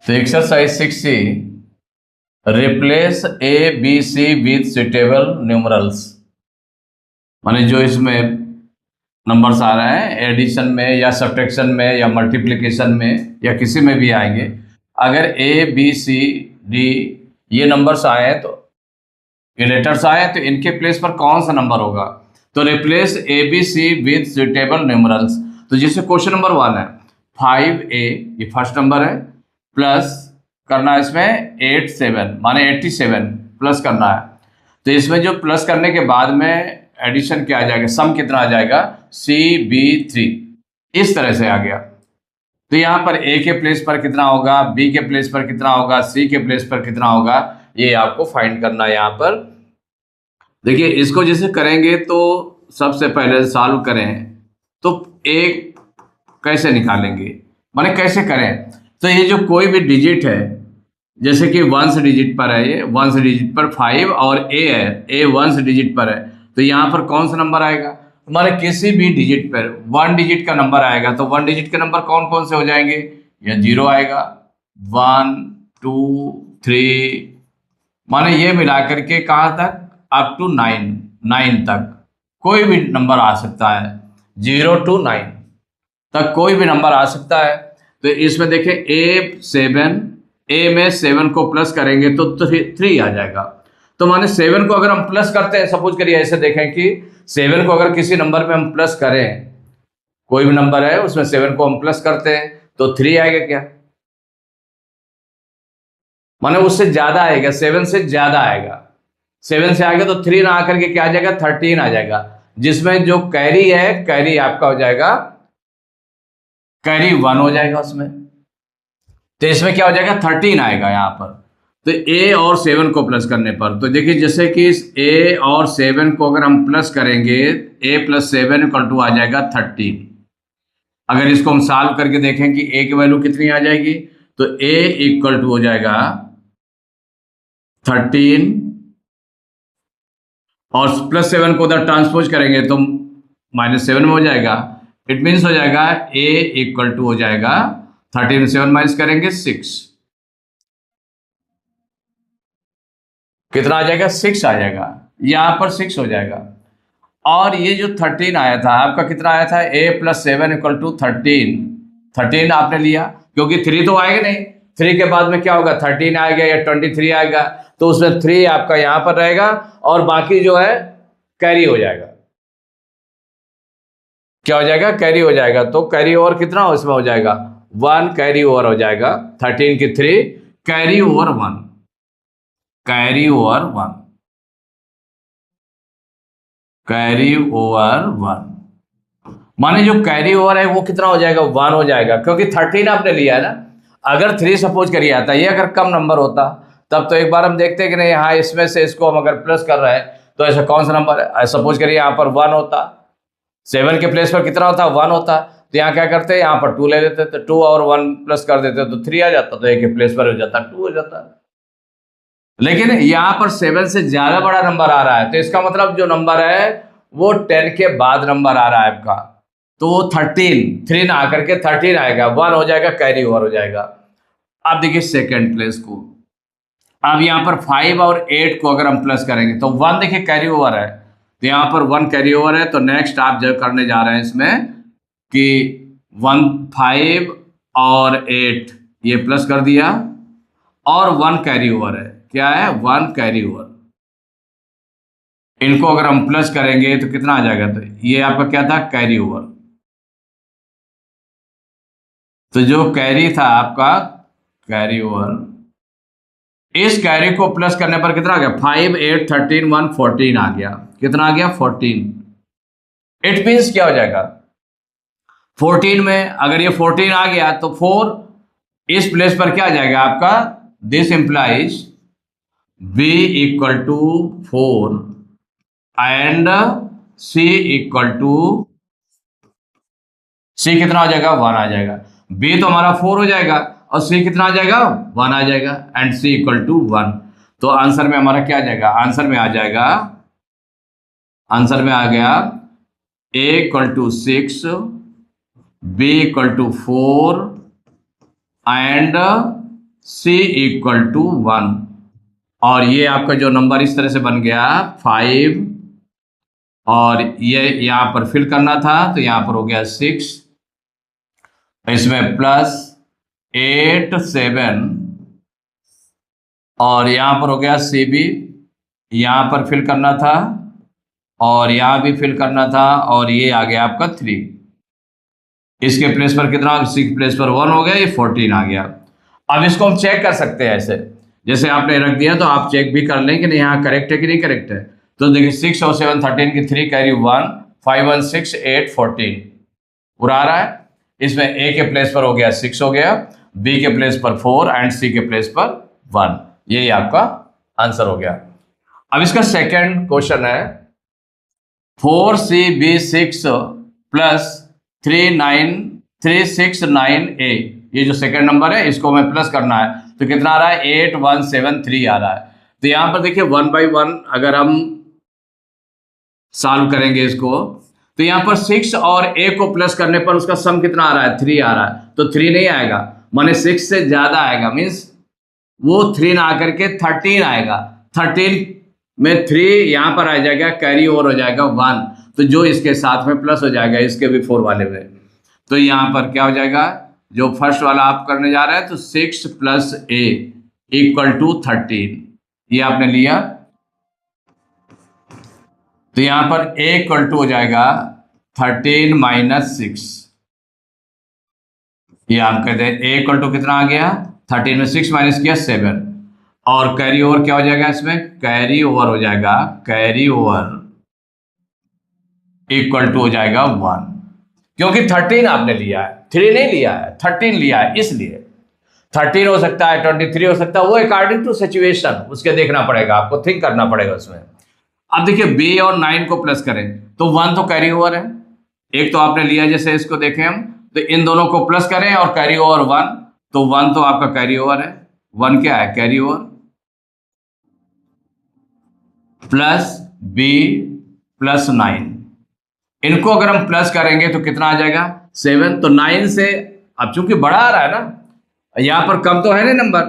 तो exercise 6C, replace A B C with suitable numerals. माने जो इसमें नंबर्स आ रहे हैं एडिशन में या सब्ट्रैक्शन में या मल्टीप्लिकेशन में या किसी में भी आएंगे, अगर ए बी सी डी ये नंबर्स आए तो ये लेटर्स आए तो इनके प्लेस पर कौन सा नंबर होगा। तो replace A B C with suitable numerals. तो जैसे क्वेश्चन नंबर 1 है 5A, ये फर्स्ट नंबर है, प्लस करना है इसमें 87 माने 87 प्लस करना है। तो इसमें जो प्लस करने के बाद में एडिशन क्या आ जाएगा, सम कितना आ जाएगा CB3, इस तरह से आ गया। तो यहाँ पर A के प्लेस पर कितना होगा, B के प्लेस पर कितना होगा, C के प्लेस पर कितना होगा, ये आपको फाइंड करना है। यहाँ पर देखिए इसको जैसे करेंगे तो सबसे पहले सॉल्व करें तो A कैसे निकालेंगे, माने कैसे करें। तो ये जो कोई भी डिजिट है, जैसे कि 1 डिजिट पर है, ये 1 डिजिट पर 5 और A है, A 1 डिजिट पर है, तो यहाँ पर कौन सा नंबर आएगा, हमारे किसी भी डिजिट पर 1 डिजिट का नंबर आएगा। तो 1 डिजिट के नंबर कौन कौन से हो जाएंगे, या 0 आएगा, 1 2 3, माने ये मिला करके कहाँ तक, अप टू 9 तक कोई भी नंबर आ सकता है, 0 to 9 तक कोई भी नंबर आ सकता है। तो इसमें देखें A में 7 को प्लस करेंगे तो 3 आ जाएगा। तो माने 7 को अगर हम प्लस करते हैं, सपोज करिए ऐसे देखें कि 7 को अगर किसी नंबर में हम प्लस करें, कोई भी नंबर है उसमें 7 को हम प्लस करते हैं तो 3 आएगा क्या, माने उससे ज्यादा आएगा, 7 से ज्यादा आएगा। 7 से आएगा तो 3 ना आकर के क्या आ जाएगा, 13 आ जाएगा, जिसमें जो कैरी है, कैरी आपका हो जाएगा, कैरी 1 हो जाएगा उसमें। तो इसमें क्या हो जाएगा, 13 आएगा यहाँ पर। तो A और 7 को प्लस करने पर, तो देखिए जैसे कि A और 7 को अगर हम प्लस करेंगे, A + 7 = आ जाएगा 13। अगर इसको हम सॉल्व करके देखें कि A की वैल्यू कितनी आ जाएगी, तो A = हो जाएगा 13 और +7 को उधर ट्रांसपोज करेंगे तो -7 में हो जाएगा। इट मीन्स हो जाएगा A = हो जाएगा 13 में 7 माइनस करेंगे 6, कितना आ जाएगा, 6 आ जाएगा, यहाँ पर 6 हो जाएगा। और ये जो 13 आया था आपका, कितना आया था, A + 7 = 13 आपने लिया, क्योंकि 3 तो आएगा नहीं, 3 के बाद में क्या होगा, 13 आएगा या 23 आएगा, तो उसमें 3 आपका यहाँ पर रहेगा और बाकी जो है कैरी हो जाएगा। क्या हो जाएगा, कैरी हो जाएगा। तो कैरी ओवर कितना उसमें हो जाएगा, 1 कैरी ओवर हो जाएगा, 13 की 3 carry over 1, carry over 1, carry over 1, माने जो कैरी ओवर है वो कितना हो जाएगा, 1 हो जाएगा, क्योंकि 13 आपने लिया है ना। अगर 3 सपोज करिए आता, ये अगर कम नंबर होता तब तो एक बार हम देखते हैं कि नहीं, हाँ इसमें से इसको हम अगर प्लस कर रहे हैं तो ऐसा कौन सा नंबर है, सपोज करिए यहाँ पर 1 होता, 7 के प्लेस पर कितना होता, 1 होता, तो यहाँ क्या करते हैं, यहाँ पर 2 ले लेते, तो 2 और 1 प्लस कर देते तो 3 आ जाता, तो A के प्लेस पर हो जाता 2 हो जाता। लेकिन यहाँ पर 7 से ज्यादा बड़ा नंबर आ रहा है, तो इसका मतलब जो नंबर है वो 10 के बाद नंबर आ रहा है आपका, तो 3 ना आकर के 13 आएगा, 1 हो जाएगा, कैरी ओवर हो जाएगा। अब देखिए सेकेंड प्लेस को, अब यहाँ पर 5 और 8 को अगर हम प्लस करेंगे तो 1 देखिए कैरी ओवर है, तो यहाँ पर 1 कैरी ओवर है। तो नेक्स्ट आप जो करने जा रहे हैं इसमें कि 1 5 और 8 ये प्लस कर दिया और 1 कैरी ओवर है, क्या है, 1 कैरी ओवर। इनको अगर हम प्लस करेंगे तो कितना आ जाएगा, तो ये आपका क्या था, कैरी ओवर। तो जो कैरी था आपका कैरी ओवर, इस कैरी को प्लस करने पर कितना आ गया, 5 8 13 1 14 आ गया, कितना आ गया, 14। इट मीन्स क्या हो जाएगा, 14 में अगर ये 14 आ गया तो 4 इस प्लेस पर क्या आ जाएगा आपका, this implies B = 4 and C कितना हो जाएगा, 1 आ जाएगा। B तो हमारा 4 हो जाएगा और C कितना आ जाएगा, 1 आ जाएगा, एंड C = 1। तो आंसर में हमारा क्या आ जाएगा, आंसर में आ जाएगा, आंसर में आ गया A = 6, B = 4 and c equal to 1, और ये आपका जो नंबर इस तरह से बन गया 5, और ये यहां पर फिल करना था तो यहां पर हो गया 6, इसमें प्लस 8 7, और यहां पर हो गया सी बी, यहां पर फिल करना था और यहां भी फिल करना था, और ये आ गया आपका 3। इसके प्लेस पर कितना, 6 प्लेस पर 1 हो गया, ये 14 आ गया। अब इसको हम चेक कर सकते हैं ऐसे, जैसे आपने रख दिया तो आप चेक भी कर लें कि नहीं यहाँ करेक्ट है कि नहीं करेक्ट है। तो देखिए 6 और 7 13 की 3 कैरी 1, 5 1 6 8 14 पूरा आ रहा है। इसमें ए के प्लेस पर हो गया 6 हो गया, बी के प्लेस पर 4 एंड सी के प्लेस पर 1। यही आपका आंसर हो गया। अब इसका सेकेंड क्वेश्चन है 4CB6 प्लस 3669A, ये जो सेकंड नंबर है इसको हमें प्लस करना है, तो कितना आ रहा है 8173 आ रहा है। तो यहां पर देखिए 1 बाई 1 अगर हम सॉल्व करेंगे इसको, तो यहां पर 6 और a को प्लस करने पर उसका सम कितना आ रहा है 3 आ रहा है, तो 3 नहीं आएगा, माने 6 से ज्यादा आएगा, मीन्स वो 3 ना आकर के 13 आएगा। 13 में 3 यहां पर आ जाएगा, कैरी ओवर हो जाएगा 1, तो जो इसके साथ में प्लस हो जाएगा इसके भी 4 वाले में, तो यहां पर क्या हो जाएगा, जो फर्स्ट वाला आप करने जा रहे हैं तो 6 प्लस a इक्वल टू 13, ये आपने लिया, तो यहां पर a इक्वल टू हो जाएगा 13 माइनस 6, ये हम कहते हैं a इक्वल टू कितना आ गया 13 में 6 माइनस किया 7, और कैरी ओवर क्या हो जाएगा, इसमें कैरी ओवर हो जाएगा, कैरी ओवर इक्वल टू हो जाएगा 1, क्योंकि 13 आपने लिया है, 3 नहीं लिया है, 13 लिया है, इसलिए 13 हो सकता है 23 हो सकता है, वो अकॉर्डिंग टू सिचुएशन उसके देखना पड़ेगा, आपको थिंक करना पड़ेगा उसमें। अब देखिए b और 9 को प्लस करें तो 1 तो कैरी ओवर है, एक तो आपने लिया, जैसे इसको देखें हम, तो इन दोनों को प्लस करें और कैरी ओवर 1, तो 1 तो आपका कैरी ओवर है, 1 क्या है carry over, plus b plus 9, इनको अगर हम प्लस करेंगे तो कितना आ जाएगा 7, तो 9 से अब चूंकि बड़ा आ रहा है ना, यहां पर कम तो है ना नंबर,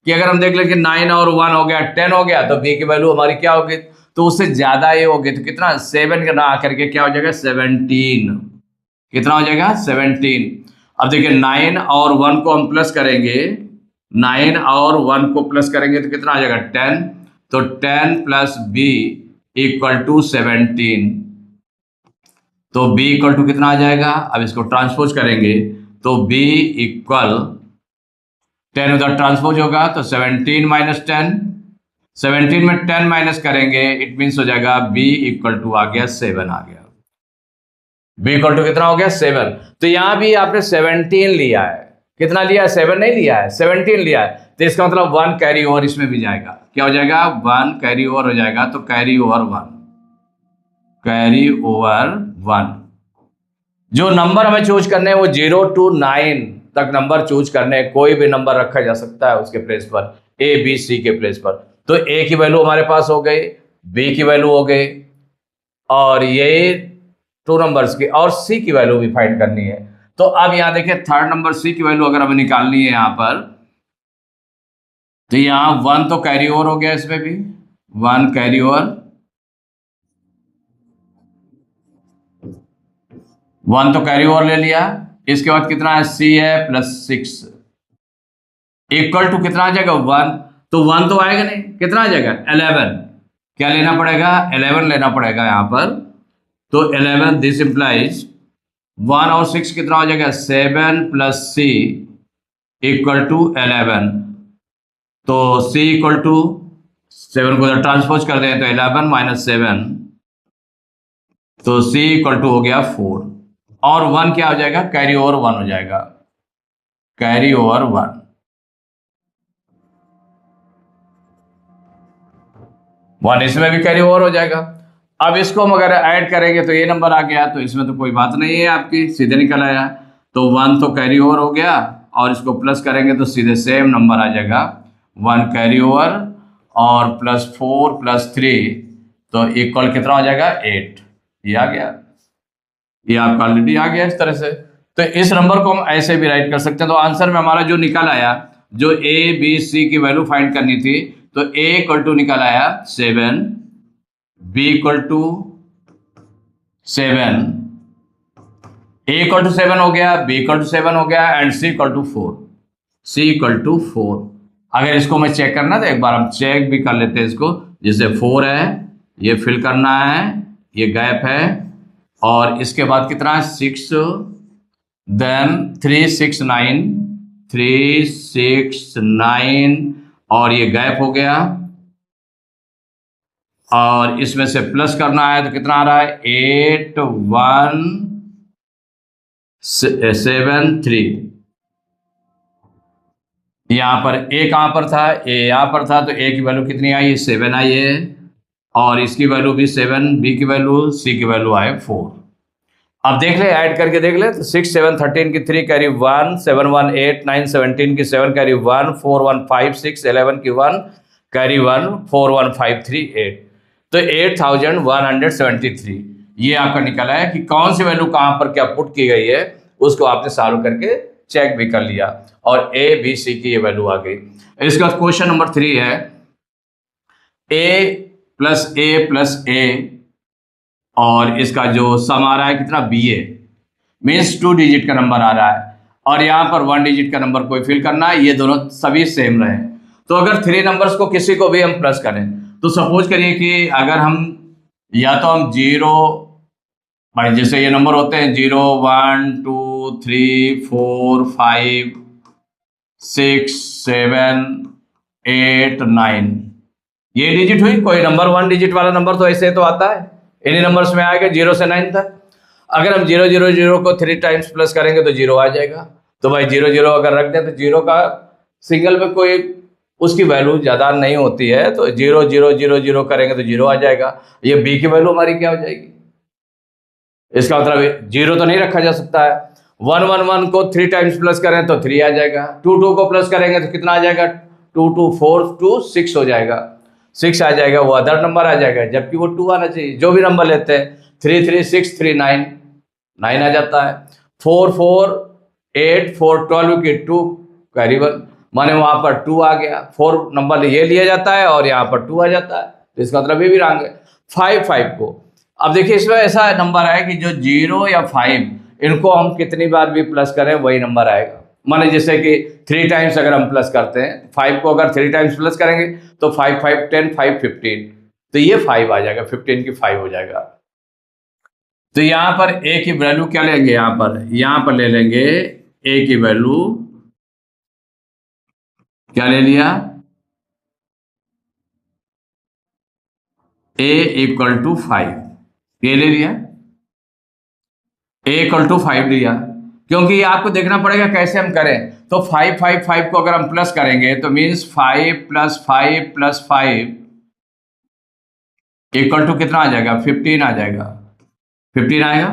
कि अगर हम देख लें कि 9 और 1 हो गया 10 हो गया, तो b की वैल्यू हमारी क्या होगी, तो उससे ज्यादा ये होगी, तो कितना 7 का ना आकर के क्या हो जाएगा 17, कितना हो जाएगा 17। अब देखिए 9 और 1 को हम प्लस करेंगे, 9 और 1 को प्लस करेंगे तो कितना आ जाएगा 10, तो 10 प्लस b इक्वल टू 17, तो b इक्वल टू कितना आ जाएगा, अब इसको ट्रांसपोज करेंगे तो b इक्वल 10 उधर ट्रांसपोज होगा तो 17 माइनस 10, 17 में 10 माइनस करेंगे इट मीन्स हो जाएगा b इक्वल टू आ गया 7 आ गया, b इक्वल टू कितना हो गया 7। तो यहां भी आपने 17 लिया है, कितना लिया है 7 नहीं लिया है 17 लिया है, तो इसका मतलब 1 कैरी ओवर इसमें भी जाएगा, क्या हो जाएगा 1 कैरी ओवर हो जाएगा, तो कैरी ओवर 1, कैरी ओवर 1। जो नंबर हमें चूज करने हैं वो 0 to 9 तक नंबर चूज करने, कोई भी नंबर रखा जा सकता है उसके प्लेस पर, ए बी सी के प्लेस पर, तो ए की वैल्यू हमारे पास हो गई, बी की वैल्यू हो गई, और ये 2 नंबर्स की, और सी की वैल्यू भी फाइंड करनी है। तो अब यहां देखिए थर्ड नंबर सी की वैल्यू अगर हमें निकालनी है यहां पर, तो यहां 1 तो कैरी ओवर हो गया, इसमें भी 1 कैरी ओवर, 1 तो कैरी ओवर ले लिया, इसके बाद कितना है सी है प्लस 6 इक्वल टू कितना आ जाएगा 1, तो 1 तो आएगा नहीं, कितना आ जाएगा 11, क्या लेना पड़ेगा 11 लेना पड़ेगा यहां पर, तो 11 दिस इंप्लाइज 1 और 6 कितना हो जाएगा 7 प्लस सी इक्वल टू 11, तो सी इक्वल टू 7 को उधर ट्रांसपोज कर दें तो 11 माइनस 7, तो सी इक्वल टू हो गया 4, और 1 क्या हो जाएगा कैरी ओवर 1 हो जाएगा, कैरी ओवर 1, इसमें भी कैरी ओवर हो जाएगा। अब इसको हम अगर ऐड करेंगे तो ये नंबर आ गया, तो इसमें तो कोई बात नहीं है आपकी, सीधे निकल आया, तो 1 तो कैरी ओवर हो गया, और इसको प्लस करेंगे तो सीधे सेम नंबर आ जाएगा 1 कैरी ओवर, और प्लस 4 प्लस 3 तो इक्वल कितना हो जाएगा 8, ये आ गया, ये आपका ऑलरेडी आ गया इस तरह से। तो इस नंबर को हम ऐसे भी राइट कर सकते हैं, तो आंसर में हमारा जो निकल आया जो ए बी सी की वैल्यू फाइंड करनी थी, तो ए इक्वल टू निकल आया 7, B equal to 7, A equal to 7 हो गया, बी इक्वल टू 7 हो गया, and C equal to 4, C equal to 4। अगर इसको मैं चेक करना तो एक बार हम चेक भी कर लेते हैं इसको। जैसे 4 है, ये फिल करना है, ये गैप है, और इसके बाद कितना है 6, देन 3 6 9, 3 6 9, और ये गैप हो गया, और इसमें से प्लस करना है तो कितना आ रहा है 8 1 7 3। यहां पर ए कहां पर था, ए यहां पर था, तो ए की वैल्यू कितनी आई 7 आई है, और इसकी वैल्यू भी 7, बी की वैल्यू, सी की वैल्यू आए 4। अब देख ले, ऐड करके देख ले, तो 6 7 13 की 3 कैरी 1, 7 1 8 9 17 की 7 कैरी 1, 4 1 5 6 11 की 1 कैरी 1, 4 1 5 3 8, तो 8173 ये आपका निकला है कि कौन सी वैल्यू कहां पर क्या पुट की गई है, उसको आपने सॉल्व करके चेक भी कर लिया, और ए बी सी की ये वैल्यू आ गई। इसका क्वेश्चन नंबर 3 है, a प्लस ए, और इसका जो सम आ रहा है कितना बी ए, मीन्स 2 डिजिट का नंबर आ रहा है, और यहाँ पर 1 डिजिट का नंबर कोई फिल करना है, ये दोनों सभी सेम रहे। तो अगर 3 नंबर्स को किसी को भी हम प्लस करें, तो सपोज करिए कि अगर हम या तो हम 0, भाई जैसे ये नंबर होते हैं 0 1 2 3 4 5 6 7 8 9, ये डिजिट हुई। कोई नंबर 1 डिजिट वाला नंबर तो ऐसे तो आता है, इन्हीं नंबर्स में आएगा 0 से 9 तक। अगर हम 0 0 0 को 3 टाइम्स प्लस करेंगे तो 0 आ जाएगा। तो भाई 0 0 अगर रख दें तो 0 का सिंगल में कोई उसकी वैल्यू ज़्यादा नहीं होती है, तो 0 0 0 0 करेंगे तो 0 आ जाएगा। ये बी की वैल्यू हमारी क्या हो जाएगी, इसका मतलब 0 तो नहीं रखा जा सकता है। 1 1 1 को 3 टाइम्स प्लस करें तो 3 आ जाएगा, 2 2 को प्लस करेंगे तो कितना आ जाएगा 2 2 4 2 6 हो जाएगा, 6 आ जाएगा, वो अदर नंबर आ जाएगा, जबकि वो 2 आना चाहिए। जो भी नंबर लेते हैं 3 3 6 3 9 9 आ जाता है, 4 4 8 4 12 की 2 कैरी 1, माने वहां पर 2 आ गया, 4 नंबर ये लिया जाता है और यहाँ पर 2 आ जाता है, तो इसका मतलब ये भी रॉन्ग है। 5 5 को अब देखिए, इसमें ऐसा नंबर है कि जो 0 या 5 इनको हम कितनी बार भी प्लस करें वही नंबर आएगा। माने जैसे कि 3 टाइम्स अगर हम प्लस करते हैं, 5 को अगर 3 टाइम्स प्लस करेंगे तो 5 5 10 5 15, तो ये 5 आ जाएगा, 15 की 5 हो जाएगा। तो यहाँ पर a की वैल्यू क्या लेंगे, यहाँ पर ले लेंगे a की वैल्यू क्या ले लिया, a इक्वल टू 5, ये ले लिया, a इक्वल टू 5 लिया, क्योंकि ये आपको देखना पड़ेगा कैसे हम करें। तो 5 5 5 को अगर हम प्लस करेंगे तो means 5 plus 5 plus 5 equal to कितना आ जाएगा 15 आ जाएगा, 15 आएगा।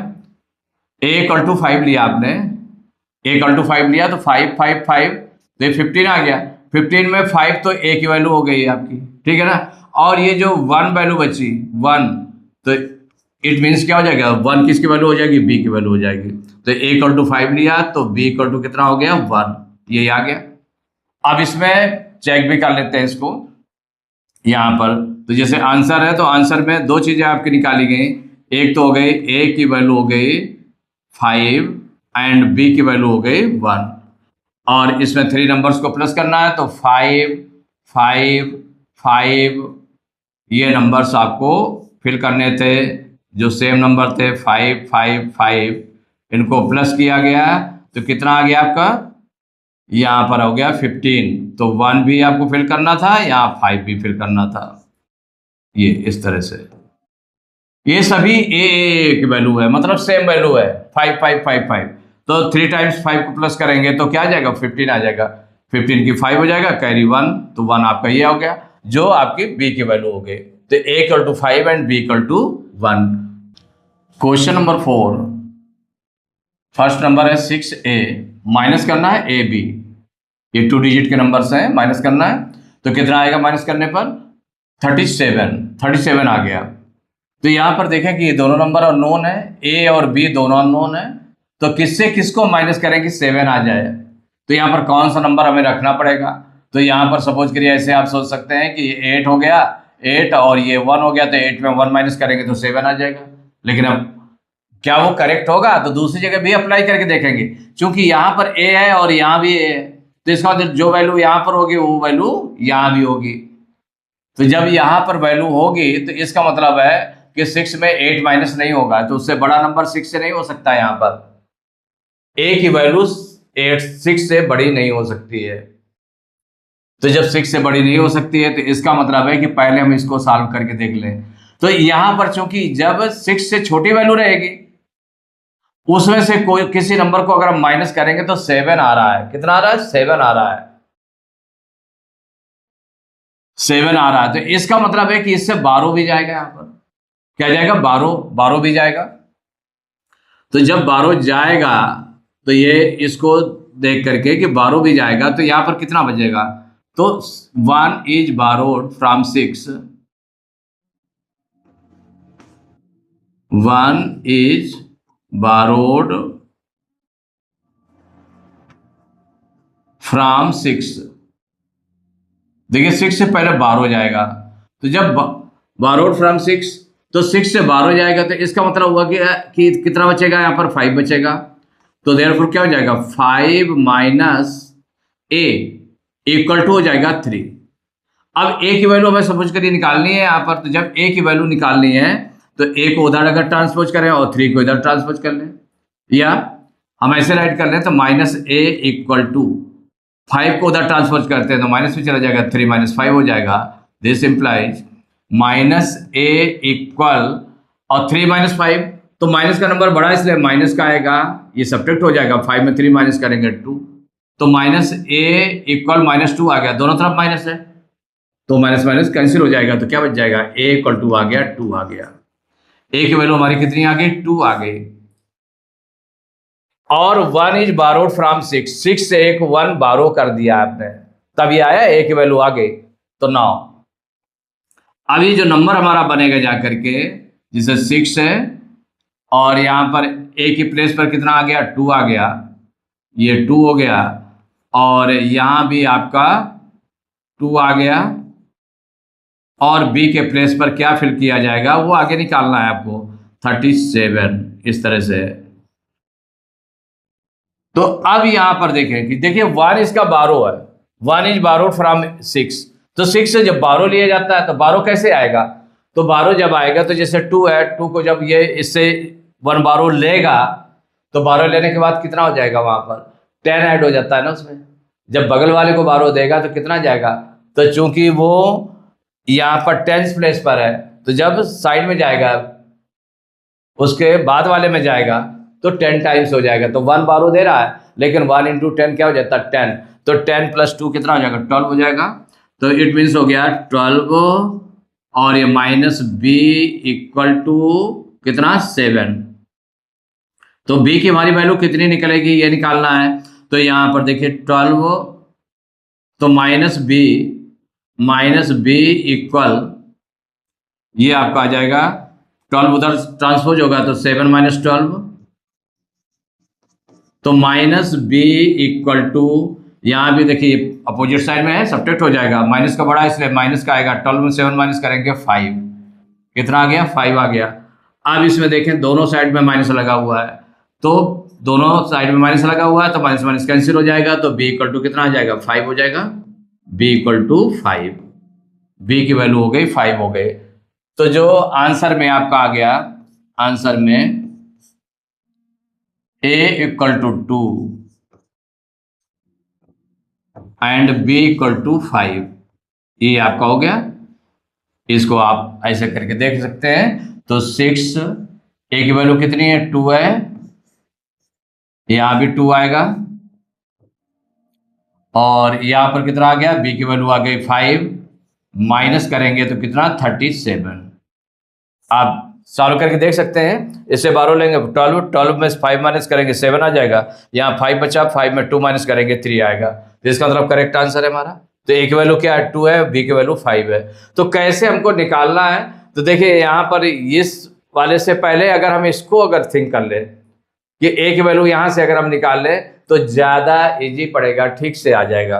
a इक्वल टू 5 लिया आपने, a इक्वल टू 5 लिया तो 5 5 5 तो ये 15 आ गया, 15 में 5 तो a की वैल्यू हो गई आपकी, ठीक है ना। और ये जो 1 वैल्यू बची 1, तो इट मीन्स क्या हो जाएगा 1 किसकी वैल्यू हो जाएगी, b की वैल्यू हो जाएगी। तो a इक्वल टू 5 लिया तो b इक्वल टू कितना हो गया 1, ये आ गया। अब इसमें चेक भी कर लेते हैं इसको यहाँ पर। तो जैसे आंसर है तो आंसर में 2 चीज़ें आपकी निकाली गई, एक तो हो गई a की वैल्यू हो गई 5 एंड b की वैल्यू हो गई 1, और इसमें 3 नंबर्स को प्लस करना है तो 5 5 5 ये नंबर्स आपको फिल करने थे, जो सेम नंबर थे 5 5 5, इनको प्लस किया गया तो कितना आ गया आपका, यहाँ पर हो गया 15। तो 1 भी आपको फिल करना था, यहाँ 5 भी फिल करना था, ये इस तरह से। ये सभी ए की वैल्यू है, मतलब सेम वैल्यू है 5 5 5 5। तो 3 टाइम्स 5 को प्लस करेंगे तो क्या आ जाएगा 15 आ जाएगा, 15 की 5 हो जाएगा, कैरी 1, तो 1 आपका ये हो गया, जो आपकी b की वैल्यू हो गई। तो a equal to 5 and b equal to 1। Question number 4, first number है 6a, माइनस करना है ab, ये 2 डिजिट के नंबर से है, माइनस करना है तो कितना आएगा माइनस करने पर 37 आ गया। तो यहाँ पर देखें कि ये दोनों नंबर अननोन है, a और b दोनों अननोन है, तो किससे किसको माइनस करें कि 7 आ जाए। तो यहाँ पर कौन सा नंबर हमें रखना पड़ेगा। तो यहाँ पर सपोज करिए ऐसे आप सोच सकते हैं कि 8 हो गया, 8 और ये 1 हो गया, तो 8 में 1 माइनस करेंगे तो 7 आ जाएगा। लेकिन अब क्या वो करेक्ट होगा, तो दूसरी जगह भी अप्लाई करके देखेंगे, क्योंकि यहाँ पर ए है और यहाँ भी ए है, तो इसका मतलब जो वैल्यू यहाँ पर होगी वो वैल्यू यहाँ भी होगी। तो जब यहाँ पर वैल्यू होगी तो इसका मतलब है कि 6 में 8 माइनस नहीं होगा, तो उससे बड़ा नंबर 6 से नहीं हो सकता। यहाँ पर ए की वैल्यू 6 से बड़ी नहीं हो सकती है। तो जब 6 से बड़ी नहीं हो सकती है तो इसका मतलब है कि पहले हम इसको सॉल्व करके देख लें। तो यहाँ पर चूंकि जब 6 से छोटी वैल्यू रहेगी उसमें से कोई किसी नंबर को अगर हम माइनस करेंगे तो 7 आ रहा है। कितना आ रहा है? 7 आ रहा है। 7 आ रहा है, तो इसका मतलब है कि इससे 12 भी जाएगा। यहाँ पर क्या जाएगा? 12 भी जाएगा। तो जब 12 जाएगा तो ये इसको देख करके कि 12 भी जाएगा तो यहाँ पर कितना बचेगा? तो 1 is borrowed from 6, 1 is borrowed from 6। देखिए 6 से पहले 12 जाएगा, तो जब borrowed from 6 तो 6 से 12 जाएगा, तो इसका मतलब हुआ कि कितना बचेगा? यहाँ पर 5 बचेगा। तो देयरफॉर क्या हो जाएगा? 5 माइनस ए इक्वल टू हो जाएगा 3। अब ए की वैल्यू हमें सपोज करिए निकालनी है यहाँ पर, तो जब ए की वैल्यू निकालनी है तो ए को उधर अगर ट्रांसपोज करें और 3 को इधर ट्रांसपोज कर लें, या हम ऐसे राइट कर लें तो माइनस ए इक्वल टू 5 को उधर ट्रांसपोज करते हैं तो माइनस में चला जाएगा, 3 माइनस 5 हो जाएगा। This implies minus A equal और 3 माइनस 5, तो माइनस का नंबर बड़ा इसलिए माइनस का आएगा, ये सब्ट्रैक्ट हो जाएगा। 5 में 3 माइनस करेंगे 2, तो माइनस ए इक्वल -2 आ गया। दोनों तरफ माइनस है तो माइनस माइनस कैंसिल हो जाएगा, तो क्या बच जाएगा? ए इक्वल टू आ गया, 2 आ गया। ए की वैल्यू हमारी कितनी आ गई? 2 आ गई। और 1 इज बारोड फ्रॉम 6 से एक 1 बारो कर दिया आपने, तब ये आया, ए की वैल्यू आ गई। तो 9 अभी जो नंबर हमारा बनेगा जाकर के, जिसे 6 है और यहाँ पर ए की प्लेस पर कितना आ गया? 2 आ गया, ये 2 हो गया, और यहाँ भी आपका 2 आ गया, और बी के प्लेस पर क्या फिल किया जाएगा वो आगे निकालना है आपको, 37 इस तरह से। तो अब यहां पर देखें कि देखिए 1 इसका 12 है, 1 इज बारोड फ्रॉम 6, तो 6 से जब 12 लिया जाता है तो 12 कैसे आएगा? तो 12 जब आएगा तो जैसे 2 है, 2 को जब ये इससे 1 12 लेगा तो 12 लेने के बाद कितना हो जाएगा? वहां पर 10 ऐड हो जाता है ना उसमें। जब बगल वाले को 12 देगा तो कितना जाएगा? तो चूंकि वो यहाँ पर 10th प्लेस पर है, तो जब साइड में जाएगा उसके बाद वाले में जाएगा तो 10 टाइम्स हो जाएगा। तो 1 12 दे रहा है, लेकिन 1 इंटू 10 क्या हो जाता है? 10। तो 10 प्लस 2 कितना हो जाएगा? 12 हो जाएगा। तो इट मीन्स हो गया 12, और ये माइनस बी इक्वल टू कितना? 7। तो बी की हमारी वैल्यू कितनी निकलेगी ये निकालना है। तो यहाँ पर देखिए 12, तो माइनस बी इक्वल, ये आपका आ जाएगा 12 उधर ट्रांसपोज होगा तो 7 माइनस 12, तो माइनस बी इक्वल टू, यहाँ भी देखिए अपोजिट साइड में है, सब्ट्रैक्ट हो जाएगा, माइनस का बड़ा इसलिए माइनस का आएगा। 12 में 7 माइनस करेंगे 5, कितना आ गया? 5 आ गया। अब इसमें देखें दोनों साइड में माइनस लगा हुआ है, तो दोनों साइड में माइनस लगा हुआ है तो माइनस माइनस कैंसिल हो जाएगा, तो बी इक्वल टू कितना आ जाएगा? 5 हो जाएगा। बी इक्वल टू 5, बी की वैल्यू हो गई 5 हो गई। तो जो आंसर में आपका आ गया, आंसर में a equal to 2 and b equal to 5, ये आपका हो गया। इसको आप ऐसे करके देख सकते हैं। तो 6, a की वैल्यू कितनी है? 2 है, यहां भी 2 आएगा, और यहां पर कितना आ गया? b की वैल्यू आ गई 5, माइनस करेंगे तो कितना? 37। आप सॉल्व करके देख सकते हैं। इससे 12 लेंगे 12 में 5 माइनस करेंगे 7 आ जाएगा, यहाँ 5 बचा, 5 में 2 माइनस करेंगे 3 आएगा। तो इसका मतलब करेक्ट आंसर है हमारा। तो ए की वैल्यू क्या है? 2 है, बी की वैल्यू 5 है। तो कैसे हमको निकालना है? तो देखिए यहाँ पर इस वाले से पहले अगर हम इसको अगर थिंक कर ले कि ए की वैल्यू यहाँ से अगर हम निकाल लें तो ज़्यादा इजी पड़ेगा, ठीक से आ जाएगा।